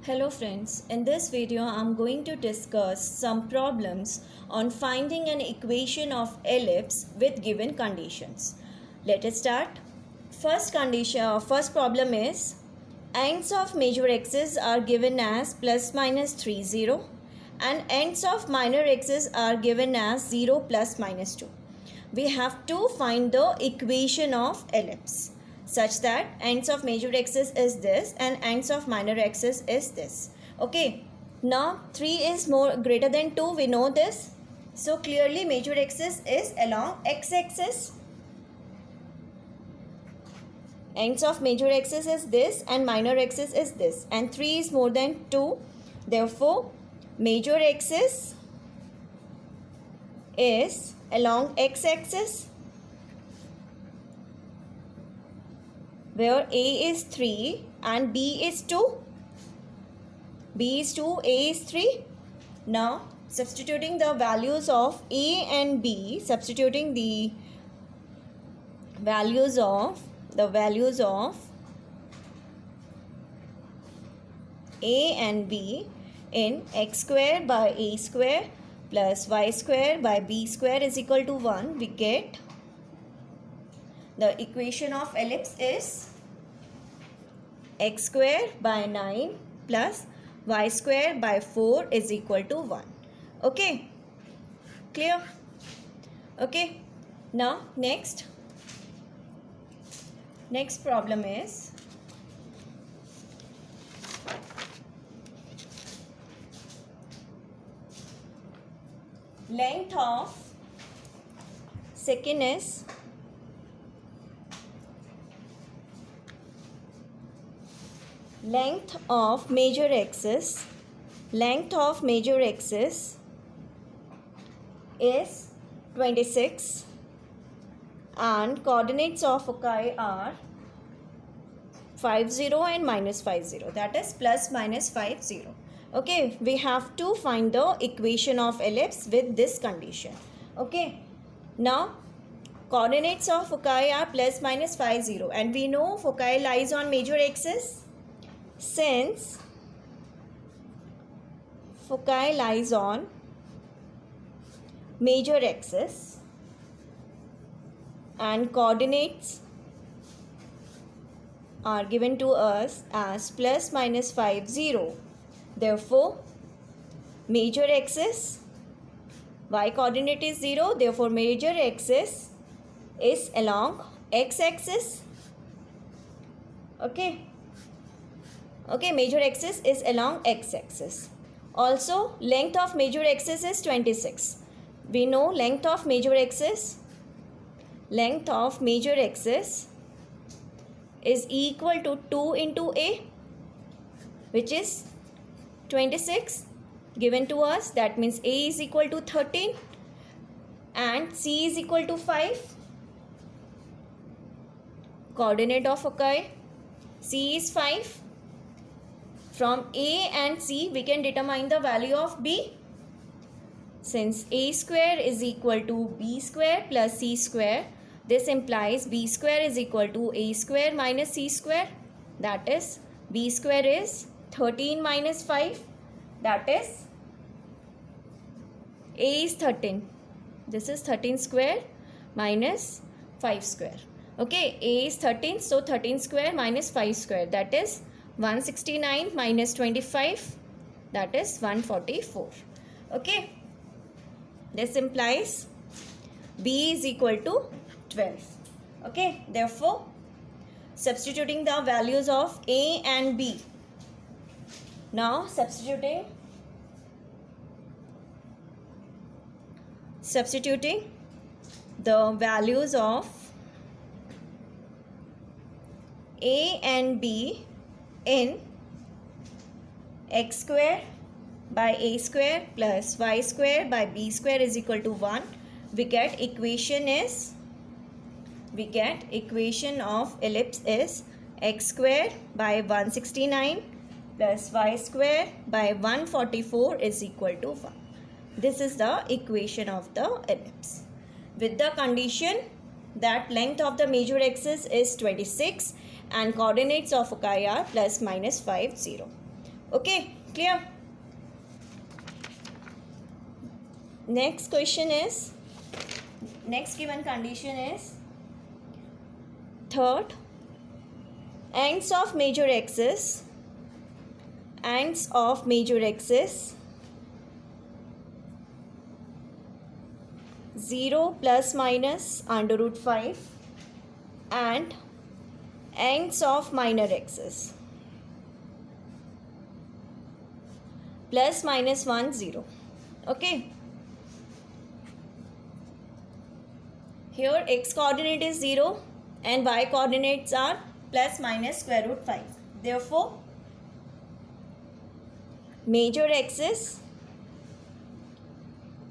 Hello friends, in this video I am going to discuss some problems on finding an equation of ellipse with given conditions. Let us start. First problem is ends of major axes are given as plus minus 3 0 and ends of minor axes are given as 0 plus minus 2. We have to find the equation of ellipse such that ends of major axis is this and ends of minor axis is this. Okay, now 3 is more greater than 2, we know this. So clearly major axis is along x-axis. Ends of major axis is this and minor axis is this, and 3 is more than 2. Therefore major axis is along x-axis, where A is 3 and B is 2. B is 2, A is 3. Now substituting the values of A and B, substituting the values of A and B in x square by A square plus y square by B square is equal to 1, we get the equation of ellipse is x square by 9 plus y square by 4 is equal to 1. Okay, clear? Okay, now next problem is length of length of major axis is 26 and coordinates of foci are 50 and minus 50, that is plus minus 50. Okay, we have to find the equation of ellipse with this condition. Okay, now coordinates of foci are plus minus 50 and we know foci lies on major axis. Since foci lies on major axis and coordinates are given to us as plus minus 50, therefore major axis, y coordinate is 0, therefore major axis is along x-axis. Okay, major axis is along x-axis. Also length of major axis is 26. We know length of major axis is equal to 2 into A, which is 26 given to us. That means A is equal to 13 and C is equal to 5. Coordinate of foci, C is 5. From A and C we can determine the value of B. Since A square is equal to B square plus C square, this implies B square is equal to A square minus C square. That is B square is 13 minus 5. That is A is 13. This is 13 square minus 5 square. Okay, A is 13, so 13 square minus 5 square, that is 169 minus 25, that is 144. Okay, this implies B is equal to 12. Okay, therefore substituting the values of A and B. Now substituting the values of A and B in x square by A square plus y square by B square is equal to 1, we get equation of ellipse is x square by 169 plus y square by 144 is equal to 1. This is the equation of the ellipse with the condition that length of the major axis is 26 and coordinates of foci are plus minus 50. Okay, clear? Next given condition is third, ends of major axis 0 plus minus under root 5 and ends of minor axis plus minus 1 0. Okay, here x coordinate is 0 and y coordinates are plus minus square root 5. Therefore, major axis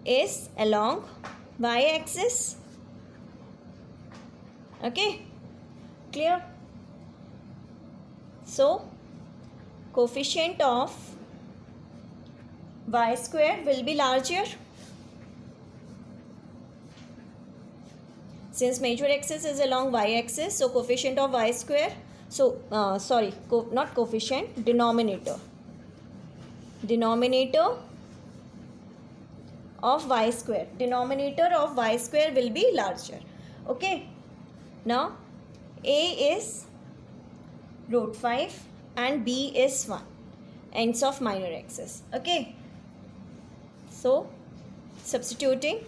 is along y axis. Okay, clear? So, coefficient of y square will be larger. Since major axis is along y axis, so coefficient of y square, not coefficient, denominator of y square will be larger. Okay, now a is root 5 and b is 1, ends of minor axis. Okay, so substituting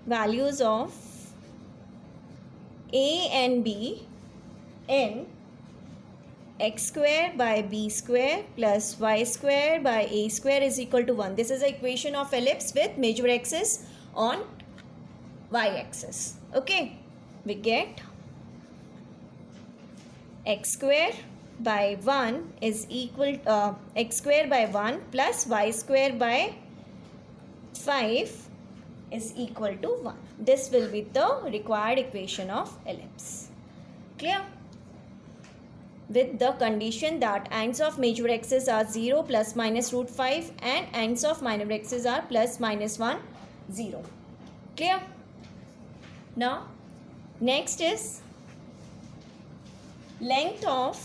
values of a and b in x square by b square plus y square by a square is equal to 1. This is the equation of ellipse with major axis on y axis. Okay, we get x square by 1 is equal x square by 1 plus y square by 5 is equal to 1. This will be the required equation of ellipse. Clear? With the condition that ends of major axis are 0 plus minus root 5 and ends of minor axis are plus minus 1 0. Clear? Now next is length of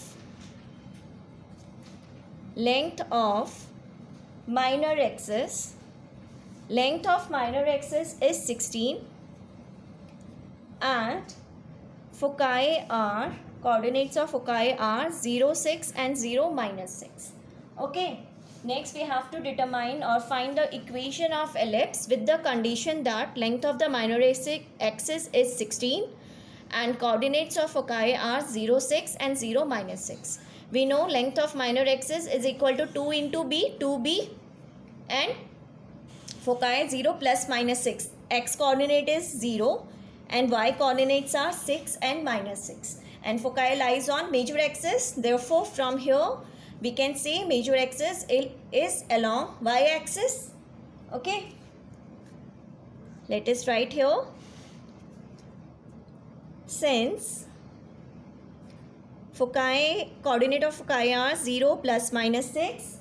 minor axis. Length of minor axis is 16 and coordinates of foci are 0, 6 and 0, minus 6. Okay, next we have to determine or find the equation of ellipse with the condition that length of the minor axis is 16 and coordinates of foci are 0, 6 and 0, minus 6. We know length of minor axis is equal to 2 into b, 2b, and foci 0 plus minus 6. X coordinate is 0 and y coordinates are 6 and minus 6. And foci lies on major axis. Therefore, from here we can say major axis is along y axis. Okay. Let us write here. Since coordinate of foci are 0 plus minus 6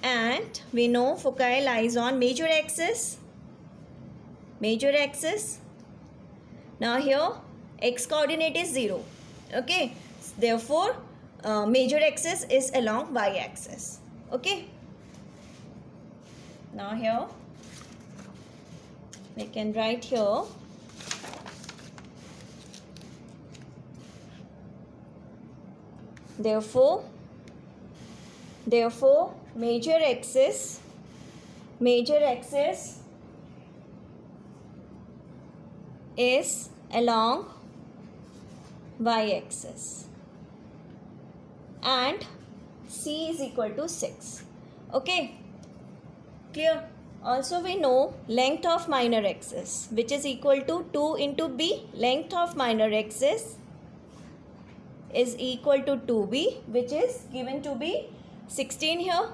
and we know foci lies on major axis. Now here x coordinate is 0. Okay, therefore major axis is along y axis. Okay, now here we can write here therefore major axis is along y axis and c is equal to 6. Okay, clear? Also we know length of minor axis, which is equal to 2 into b. Length of minor axis is equal to 2b, which is given to be 16 here.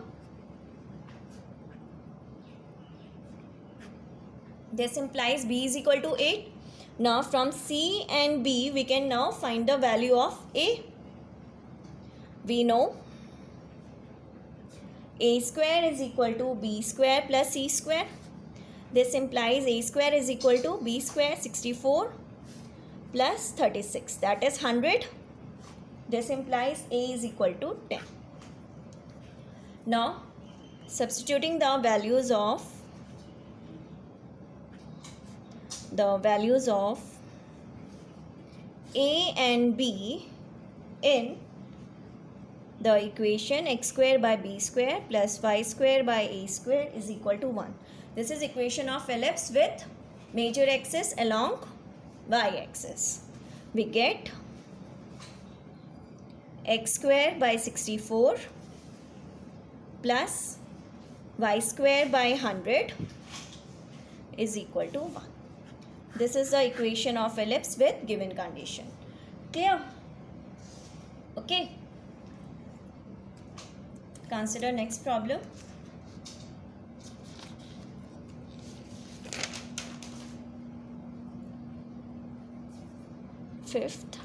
This implies b is equal to 8. Now from c and b we can now find the value of a. We know a square is equal to b square plus c square. This implies a square is equal to b square 64 plus 36, that is 100. This implies A is equal to 10. Now, substituting the values of A and B in the equation x square by b square plus y square by a square is equal to 1. This is equation of ellipse with major axis along y-axis. We get x square by 64 plus y square by 100 is equal to 1. This is the equation of ellipse with given condition. Clear? Okay. Consider next problem. Fifth.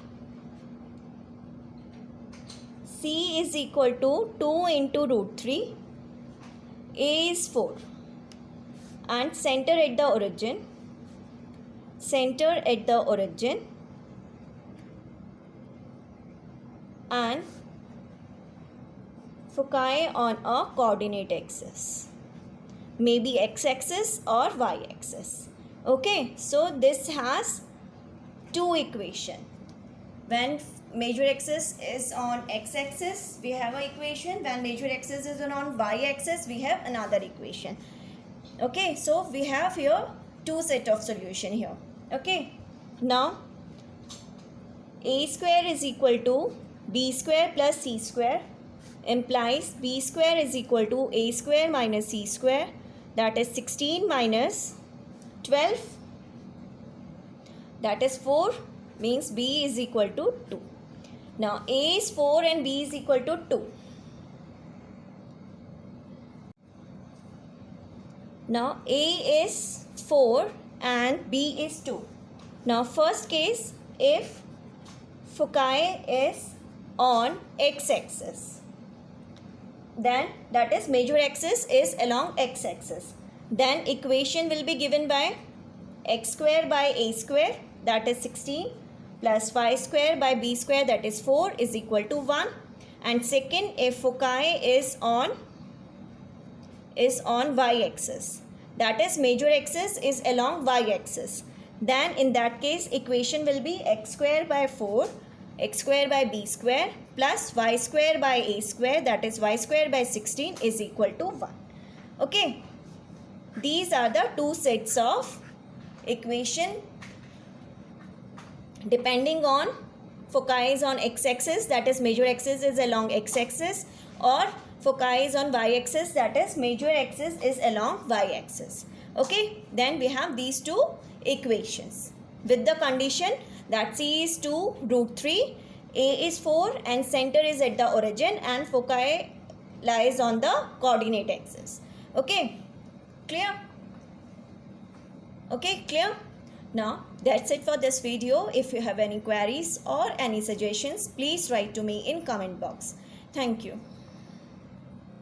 C is equal to 2 into root 3. A is 4. And center at the origin. And foci on a coordinate axis, maybe x-axis or y-axis. Okay, so this has two equations. When major axis is on x-axis, we have an equation. When major axis is on y-axis, we have another equation. Okay, so we have here two set of solution here. Okay, now a square is equal to b square plus c square implies b square is equal to a square minus c square, that is 16 minus 12, that is 4, means b is equal to 2. Now a is 4 and b is equal to 2. Now a is 4 and b is 2. Now first case, if foci is on x-axis, then that is major axis is along x-axis, then equation will be given by x square by a square, that is 16, plus y square by b square, that is 4, is equal to 1. And second, if foci is on y-axis, that is major axis is along y-axis, then in that case equation will be x square by 4, x square by b square plus y square by a square, that is y square by 16, is equal to 1. Okay, these are the two sets of equation depending on foci is on x-axis, that is major axis is along x-axis, or foci is on y-axis, that is major axis is along y-axis. Okay, then we have these two equations with the condition that c is 2 root 3, a is 4 and center is at the origin and foci lies on the coordinate axis. Okay, clear? Okay, clear? Now that's it for this video. If you have any queries or any suggestions, please write to me in comment box. Thank you.